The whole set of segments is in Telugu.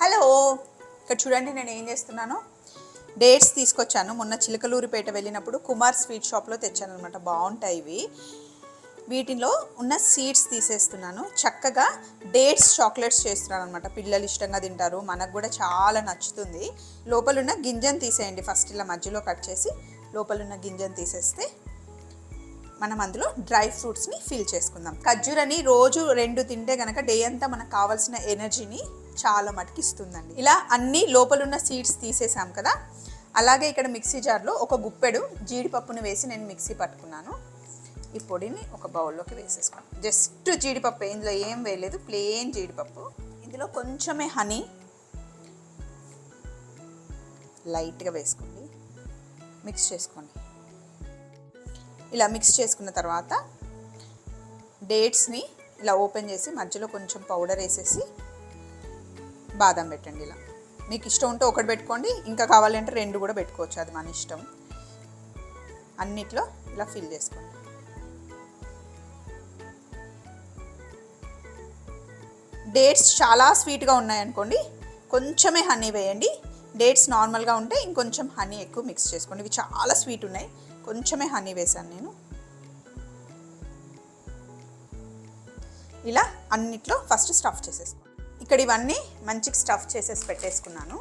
హలో, ఇక్కడ చూడండి నేను ఏం చేస్తున్నాను. డేట్స్ తీసుకొచ్చాను. మొన్న చిలకలూరిపేట వెళ్ళినప్పుడు కుమార్ స్వీట్ షాప్లో తెచ్చాను అనమాట. బాగుంటాయి ఇవి. వీటిలో ఉన్న సీడ్స్ తీసేస్తున్నాను. చక్కగా డేట్స్ చాక్లెట్స్ చేస్తున్నాను అనమాట. పిల్లలు ఇష్టంగా తింటారు, మనకు కూడా చాలా నచ్చుతుంది. లోపలున్న గింజను తీసేయండి. ఫస్ట్ ఇలా మధ్యలో కట్ చేసి లోపలున్న గింజను తీసేస్తే మనం అందులో డ్రై ఫ్రూట్స్ని ఫిల్ చేసుకుందాం. ఖర్జూరని రోజు 2 తింటే కనుక డే అంతా మనకు కావాల్సిన ఎనర్జీని చాలా మటుకు ఇస్తుందండి. ఇలా అన్ని లోపలున్న సీడ్స్ తీసేసాం కదా. అలాగే ఇక్కడ మిక్సీ జార్లో ఒక గుప్పెడు జీడిపప్పును వేసి నేను మిక్సీ పట్టుకున్నాను. ఈ పొడిని ఒక బౌల్లోకి వేసేసుకోండి. జస్ట్ జీడిపప్పు, ఇందులో ఏం వేయలేదు, ప్లెయిన్ జీడిపప్పు. ఇందులో కొంచెమే హనీ లైట్గా వేసుకోండి. మిక్స్ చేసుకోండి. ఇలా మిక్స్ చేసుకున్న తర్వాత డేట్స్ని ఇలా ఓపెన్ చేసి మధ్యలో కొంచెం పౌడర్ వేసేసి బాదం పెట్టండి. ఇలా మీకు ఇష్టం ఉంటే ఒకటి పెట్టుకోండి, ఇంకా కావాలంటే 2 కూడా పెట్టుకోవచ్చు, అది మన ఇష్టం. అన్నిట్లో ఇలా ఫిల్ చేసుకోండి. డేట్స్ చాలా స్వీట్గా ఉన్నాయనుకోండి, కొంచెమే హనీ వేయండి. డేట్స్ నార్మల్గా ఉంటే ఇంకొంచెం హనీ ఎక్కువ మిక్స్ చేసుకోండి. ఇవి చాలా స్వీట్ ఉన్నాయి, కొంచెమే హనీ వేసాను నేను. ఇలా అన్నిట్లో ఫస్ట్ స్టఫ్ చేసేసుకోండి. ఇక్కడ ఇవన్నీ మంచిగా స్టఫ్ చేసేసి పెట్టేసుకున్నాను.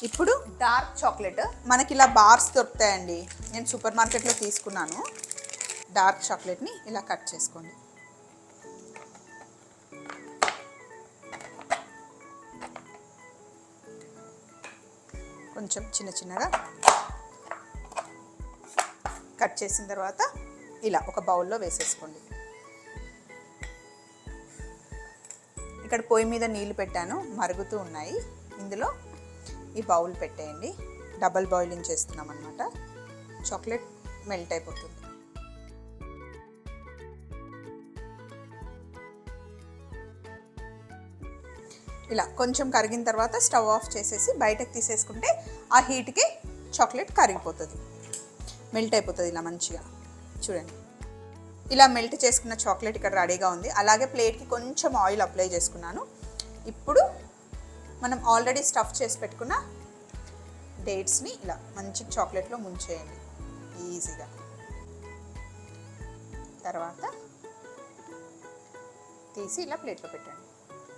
ఇప్పుడు డార్క్ చాక్లెట్ మనకి ఇలా బార్స్ దొరుకుతాయండి. నేను సూపర్ మార్కెట్లో తీసుకున్నాను. డార్క్ చాక్లెట్ని ఇలా కట్ చేసుకోండి. కొంచెం చిన్న చిన్నగా కట్ చేసిన తర్వాత ఇలా ఒక బౌల్లో వేసేసుకోండి. ఇక్కడ పొయ్యి మీద నీళ్ళు పెట్టాను, మరుగుతూ ఉన్నాయి. ఇందులో ఈ బౌల్ పెట్టేయండి. డబల్ బాయిలింగ్ చేస్తున్నాం అన్నమాట. చాక్లెట్ మెల్ట్ అయిపోతుంది. ఇలా కొంచెం కరిగిన తర్వాత స్టవ్ ఆఫ్ చేసేసి బయటకు తీసేసుకుంటే ఆ హీట్కి చాక్లెట్ కరిగిపోతుంది, మెల్ట్ అయిపోతుంది. ఇలా మంచిగా చూడండి. ఇలా మెల్ట్ చేసుకున్న చాక్లెట్ ఇక్కడ రెడీగా ఉంది. అలాగే ప్లేట్కి కొంచెం ఆయిల్ అప్లై చేసుకున్నాను. ఇప్పుడు మనం ఆల్రెడీ స్టఫ్ చేసి పెట్టుకున్న డేట్స్ని ఇలా మంచి చాక్లెట్లో ముంచేయండి ఈజీగా. తర్వాత తీసి ఇలా ప్లేట్లో పెట్టండి.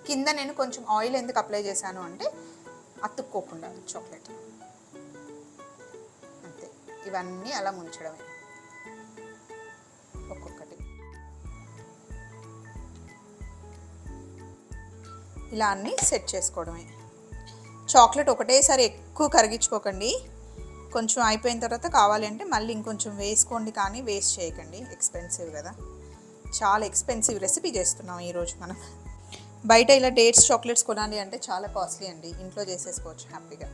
కింద నేను కొంచెం ఆయిల్ ఎందుకు అప్లై చేశాను అంటే అతుక్కోకుండా చాక్లెట్. అంతే, ఇవన్నీ అలా ముంచడమే ఒక్కొక్కటి. ఇలా అన్నీ సెట్ చేసుకోవడమే. చాక్లెట్ ఒకటేసారి ఎక్కువ కరిగించుకోకండి. కొంచెం అయిపోయిన తర్వాత కావాలి అంటే మళ్ళీ ఇంకొంచెం వేసుకోండి, కానీ వేస్ట్ చేయకండి. ఎక్స్పెన్సివ్ కదా, చాలా ఎక్స్పెన్సివ్ రెసిపీ చేస్తున్నాం ఈరోజు మనం. బయట ఇలా డేట్స్ చాక్లెట్స్ కొనాలి అంటే చాలా కాస్ట్లీ అండి. ఇంట్లో చేసేసుకోవచ్చు హ్యాపీగా.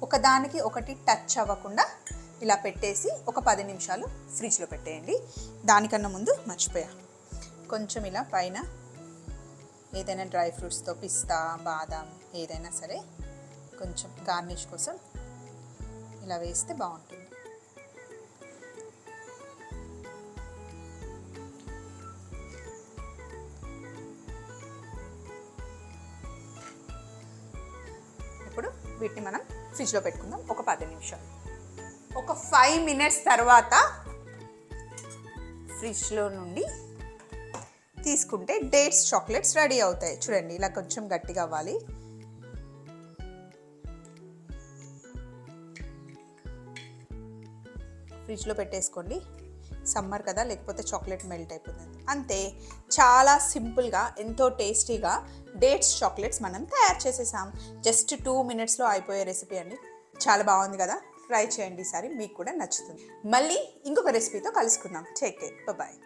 ఒకదానికి ఒకటి టచ్ అవ్వకుండా ఇలా పెట్టేసి ఒక 10 నిమిషాలు ఫ్రిడ్జ్లో పెట్టేయండి. దానికన్నా ముందు మర్చిపోయా, కొంచెం ఇలా పైన ఏదైనా డ్రై ఫ్రూట్స్తో, పిస్తా, బాదాం ఏదైనా సరే కొంచెం గార్నిష్ కోసం ఇలా వేస్తే బాగుంటుంది. ఇప్పుడు వీటిని మనం ఫ్రిడ్జ్లో పెట్టుకుందాం ఒక 10 నిమిషాలు. ఒక 5 మినిట్స్ తర్వాత ఫ్రిడ్జ్లో నుండి తీసుకుంటే డేట్స్ చాక్లెట్స్ రెడీ అవుతాయి. చూడండి, ఇలా కొంచెం గట్టిగా అవ్వాలి. ఫ్రిడ్జ్లో పెట్టేసుకోండి. సమ్మర్ కదా, లేకపోతే చాక్లెట్ మెల్ట్ అయిపోతుంది. అంతే, చాలా సింపుల్గా ఎంతో టేస్టీగా డేట్స్ చాక్లెట్స్ మనం తయారు చేసేసాం. జస్ట్ 2 మినిట్స్లో అయిపోయే రెసిపీ అండి. చాలా బాగుంది కదా, ట్రై చేయండి ఈసారి, మీకు కూడా నచ్చుతుంది. మళ్ళీ ఇంకొక రెసిపీతో కలుసుకుందాం. Take care, bye.